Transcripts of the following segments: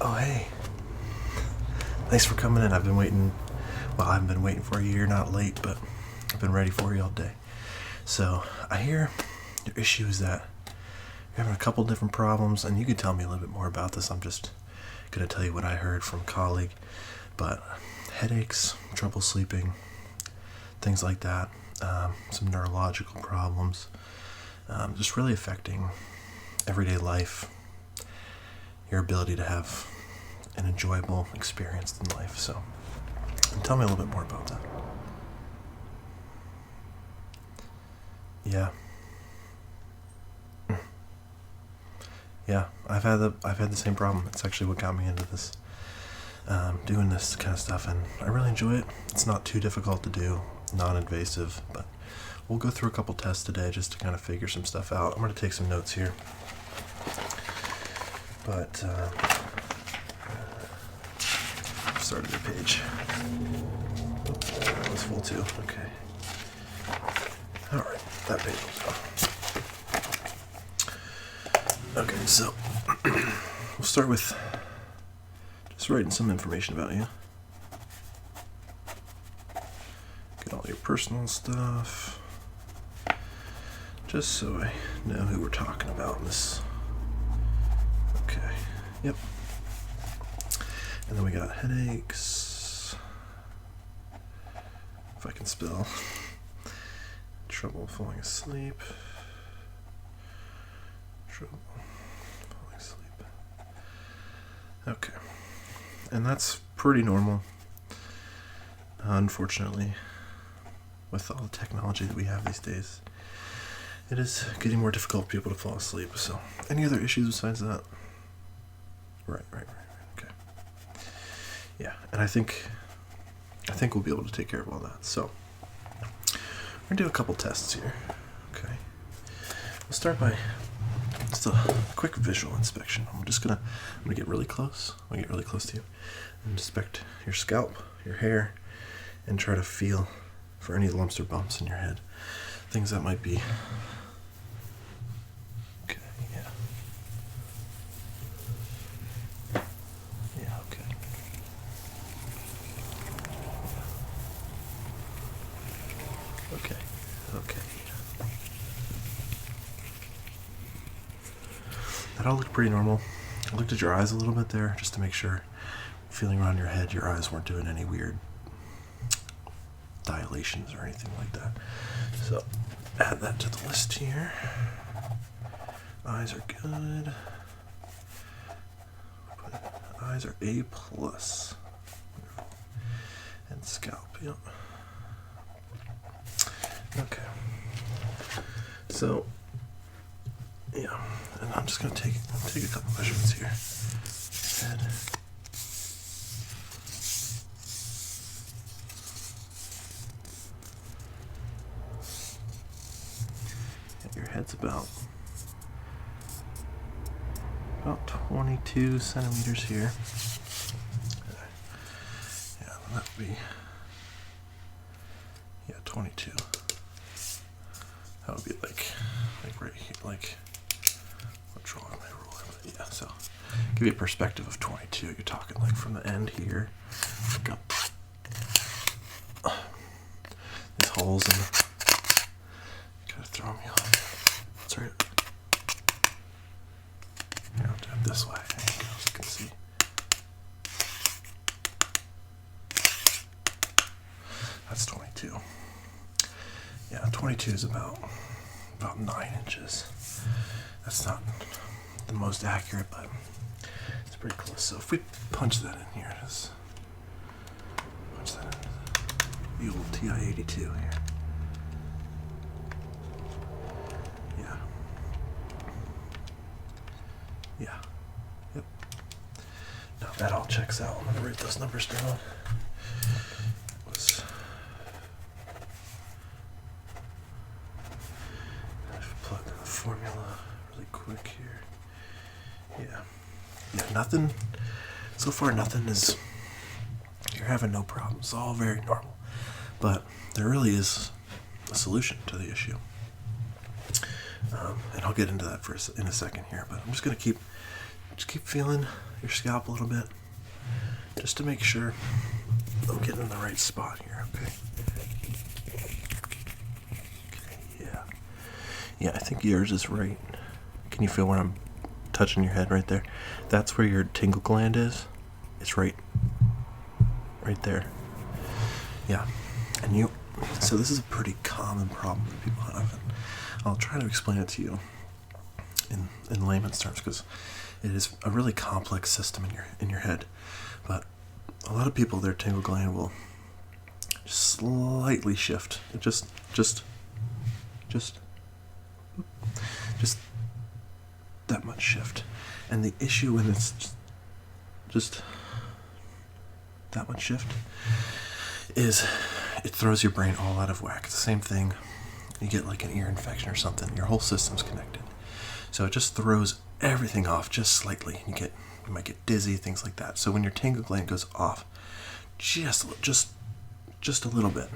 Oh, hey. Thanks for coming in. I've been waiting. Well, I haven't been waiting for you. You're not late, but I've been ready for you all day. So, I hear your issue is that you're having a couple different problems, and you could tell me a little bit more about this. I'm just going to tell you what I heard from a colleague. But headaches, trouble sleeping, things like that, some neurological problems, just really affecting everyday life, your ability to have an enjoyable experience in life. So, tell me a little bit more about that. Yeah. Yeah, I've had the same problem. It's actually what got me into this, doing this kind of stuff, and I really enjoy it. It's not too difficult to do, non-invasive, but we'll go through a couple tests today just to kind of figure some stuff out. I'm going to take some notes here, but started the page. Oops, that was full too. Okay. All right, that page was gone. Okay, so we'll start with just writing some information about you. Get all your personal stuff, just so I know who we're talking about in this. Okay, yep. And then we got headaches, if I can spell, trouble falling asleep, trouble falling asleep. Okay, and that's pretty normal. Unfortunately, with all the technology that we have these days, it is getting more difficult for people to fall asleep. So, any other issues besides that? Right. Okay. Yeah, and I think we'll be able to take care of all that. So, we're gonna do a couple tests here. Okay. We'll start by just a quick visual inspection. I'm gonna get really close. I'm gonna get really close to you and inspect your scalp, your hair, and try to feel for any lumps or bumps in your head. Things that might be. Okay, yeah. Yeah, okay. Okay. That all looked pretty normal. I looked at your eyes a little bit there just to make sure, feeling around your head, your eyes weren't doing any weird dilations or anything like that. So, add that to the list here. Eyes are good. Eyes are A+. And scalp, yep. Okay. So, yeah, and I'm just gonna take a couple measurements here. Head. And your head's about 22 centimeters here. Yeah, that would be 22. That would be like right here, like what's wrong with my ruler? But yeah, so give you a perspective of 22. You're talking like from the end here, look up these holes in the, kind of throw me off. Sorry. Here, I'll do it this way. There you go, so you can see. That's 22. Yeah, 22 is about 9 inches. That's not the most accurate, but it's pretty close. So if we punch that in here, just punch that in. The old TI-82 here. Yeah. Yep. Now that all checks out. I'm gonna write those numbers down. Plug in the formula really quick here. Yeah, nothing. So far, nothing is. You're having no problems. All very normal. But there really is a solution to the issue. And I'll get into that in a second here. But I'm just gonna keep feeling your scalp a little bit, just to make sure I'm getting in the right spot here, okay? Yeah. Yeah, I think yours is right. Can you feel where I'm touching your head right there? That's where your tingle gland is. It's right there. Yeah. And so this is a pretty common problem that people have. And I'll try to explain it to you in layman's terms, because it is a really complex system in your head. But a lot of people, their tingle gland will just slightly shift. It just that much shift. And the issue when it's just that much shift is it throws your brain all out of whack. It's the same thing. You get like an ear infection or something, your whole system's connected. So it just throws everything off just slightly. You might get dizzy, things like that. So when your tingle gland goes off just a little bit,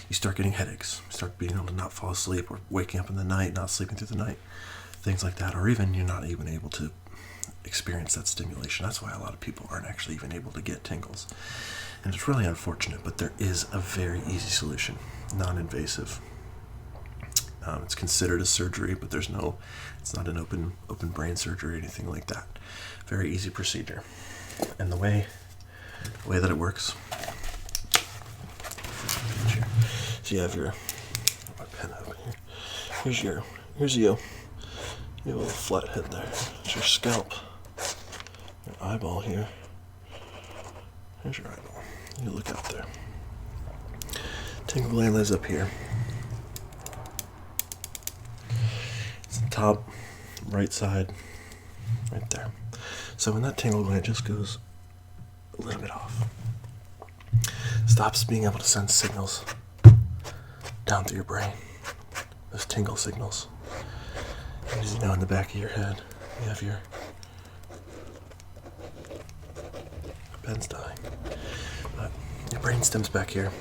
you start getting headaches. You start being able to not fall asleep, or waking up in the night, not sleeping through the night, things like that. Or even you're not even able to experience that stimulation. That's why a lot of people aren't actually even able to get tingles. And it's really unfortunate, but there is a very easy solution, non-invasive. It's considered a surgery, but it's not an open brain surgery or anything like that. Very easy procedure. And the way that it works, so you have my pen over here. Here's you. You have a little flat head there. It's your scalp. Your eyeball here. Here's your eyeball. You look out there. Tingle gland lays up here. It's the top right side, right there. So when that tingle gland just goes a little bit off, stops being able to send signals down through your brain, those tingle signals. And as you know, in the back of your head, you have your pen's dying. But your brain stem's back here.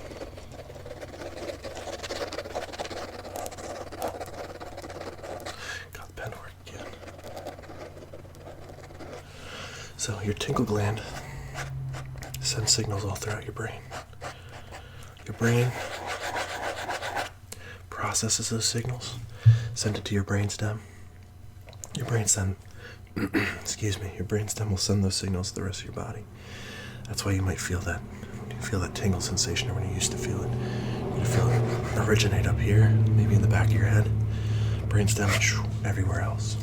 Got the pen to work again. So your tingle gland sends signals all throughout your brain. Your brain processes those signals, send it to your brainstem. Your brainstem, your brainstem will send those signals to the rest of your body. That's why you might feel that. You feel that tingle sensation, or when you used to feel it. You feel it originate up here, maybe in the back of your head. Brainstem, everywhere else.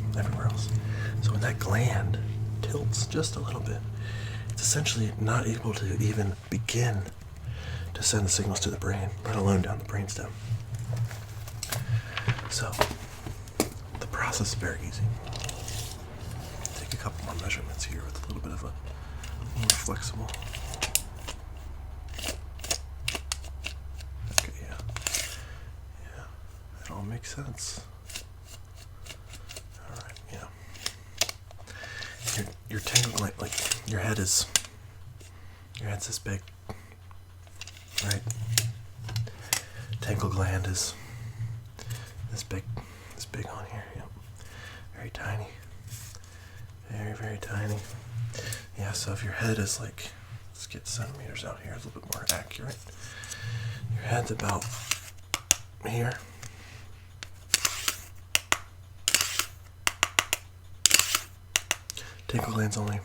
So when that gland tilts just a little bit, it's essentially not able to even begin to send the signals to the brain, let alone down the brainstem. So the process is very easy. Take a couple more measurements here with a little bit of a more flexible. Okay, yeah, it all makes sense. All right, yeah. Your tingle gland, like your head's this big, right? Tingle gland is this big on here. Yep. Very tiny. Very, very tiny. Yeah, so if your head is like, let's get centimeters out here, it's a little bit more accurate. Your head's about here. Tingle gland's only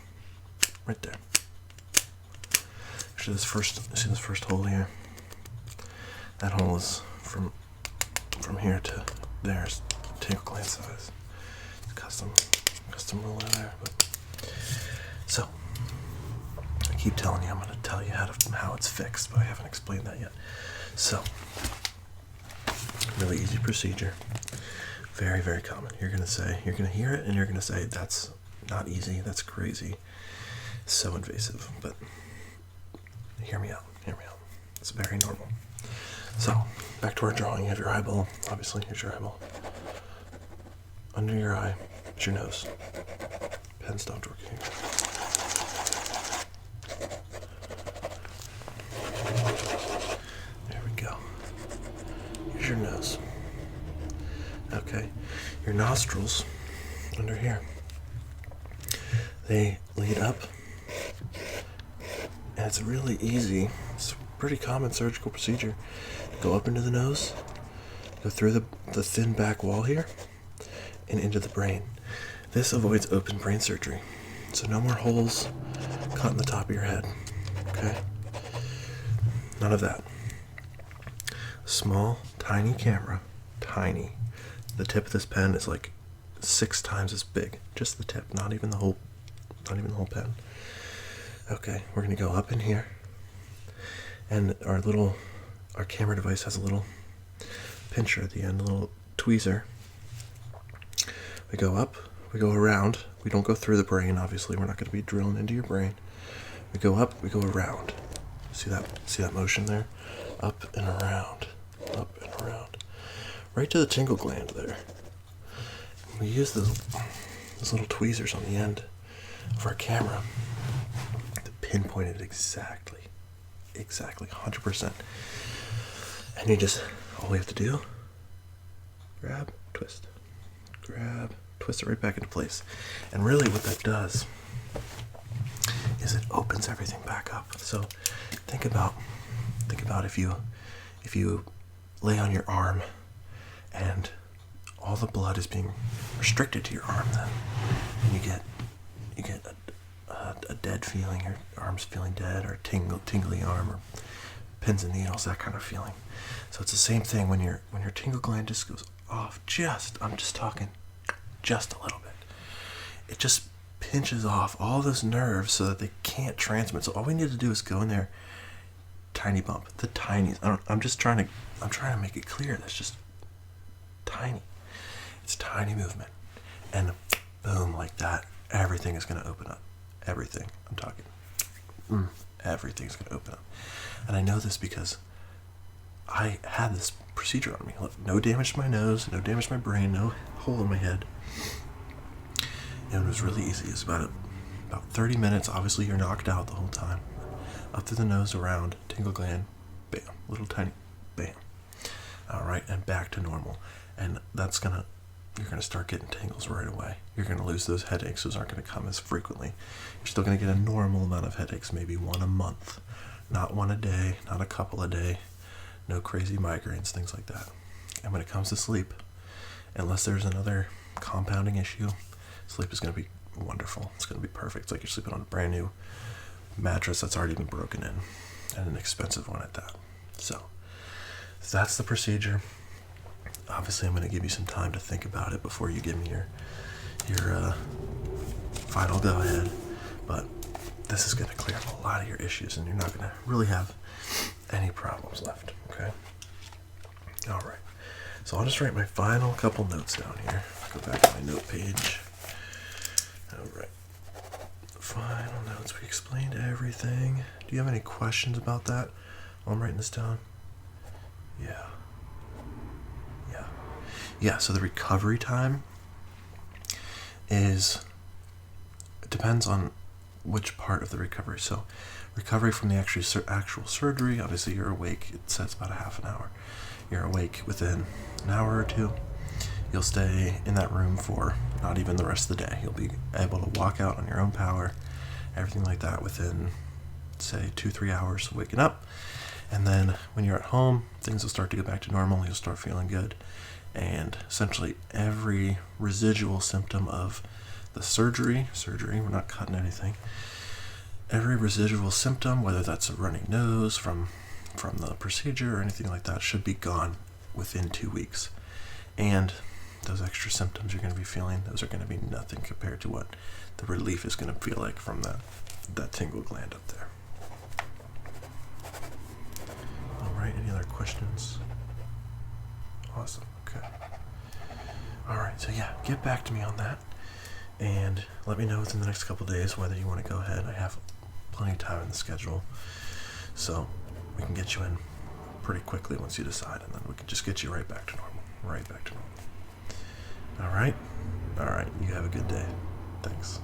right there. Actually, see this first hole here? That hole is from here to there is tingle gland size. It's custom ruler there. But so I keep telling you I'm going to tell you how it's fixed, but I haven't explained that yet. So really easy procedure. Very, very common. You're going to hear it and you're going to say, that's not easy, that's crazy, so invasive. But hear me out. It's very normal. So back to our drawing. You have your eyeball. Obviously, here's your eyeball. Under your eye is your nose. Pen stopped working. There we go. Here's your nose. Okay. Your nostrils under here. They lead up, and it's really easy. It's a pretty common surgical procedure. Go up into the nose, go through the thin back wall here, and into the brain. This avoids open brain surgery. So no more holes cut in the top of your head, okay? None of that. Small, tiny camera, tiny. The tip of this pen is like 6 times as big. Just the tip, not even the whole pen. Okay, we're gonna go up in here, and our camera device has a little pincher at the end, a little tweezer. We go up, we go around. We don't go through the brain, obviously. We're not going to be drilling into your brain. We go up, we go around. See that motion there? Up and around, up and around. Right to the tingle gland there. We use those little tweezers on the end of our camera to pinpoint it exactly, 100%. And all we have to do, grab, twist, twist it right back into place. And really what that does is it opens everything back up. So think about if you lay on your arm and all the blood is being restricted to your arm, then and you get a dead feeling, your arm's feeling dead, or tingly arm, or pins and needles, that kind of feeling. So it's the same thing when your tingle gland just goes off, I'm just talking just a little bit. It just pinches off all those nerves so that they can't transmit. So all we need to do is go in there, tiny bump, the tiniest. I'm trying to make it clear that's just tiny. It's tiny movement, and boom, like that, everything is going to open up. Everything. I'm talking. Everything's going to open up. And I know this because I had this procedure on me. No damage to my nose, no damage to my brain, no hole in my head. And it was really easy. It's about 30 minutes. Obviously, you're knocked out the whole time. Up through the nose, around, tingle gland, bam, little tiny, bam. All right, and back to normal. And you're gonna start getting tingles right away. You're gonna lose those headaches. Those aren't gonna come as frequently. You're still gonna get a normal amount of headaches, maybe one a month, not one a day, not a couple a day. No crazy migraines, things like that. And when it comes to sleep, unless there's another compounding issue, sleep is going to be wonderful. It's going to be perfect. It's like you're sleeping on a brand new mattress that's already been broken in, and an expensive one at that. So that's the procedure. Obviously, I'm going to give you some time to think about it before you give me your final go-ahead. But this is going to clear up a lot of your issues, and you're not going to really have any problems left, okay? All right. So I'll just write my final couple notes down here. Go back to my note page. All right. Final notes. We explained everything. Do you have any questions about that while I'm writing this down? Yeah, so the recovery time depends on which part of the recovery. So recovery from the actual surgery, obviously you're awake. It says about a half an hour. You're awake within an hour or two. You'll stay in that room for not even the rest of the day. You'll be able to walk out on your own power, everything like that within, say, 2-3 hours of waking up. And then when you're at home, things will start to go back to normal. You'll start feeling good. And essentially every residual symptom of the surgery, we're not cutting anything, every residual symptom, whether that's a running nose from the procedure or anything like that, should be gone within 2 weeks. And those extra symptoms you're going to be feeling, those are going to be nothing compared to what the relief is going to feel like from that tingle gland up there. All right, any other questions? Awesome, okay. All right, so yeah, get back to me on that, and let me know within the next couple days whether you want to go ahead. I have plenty of time in the schedule, so we can get you in pretty quickly once you decide, and then we can just get you right back to normal. All right, you have a good day. Thanks.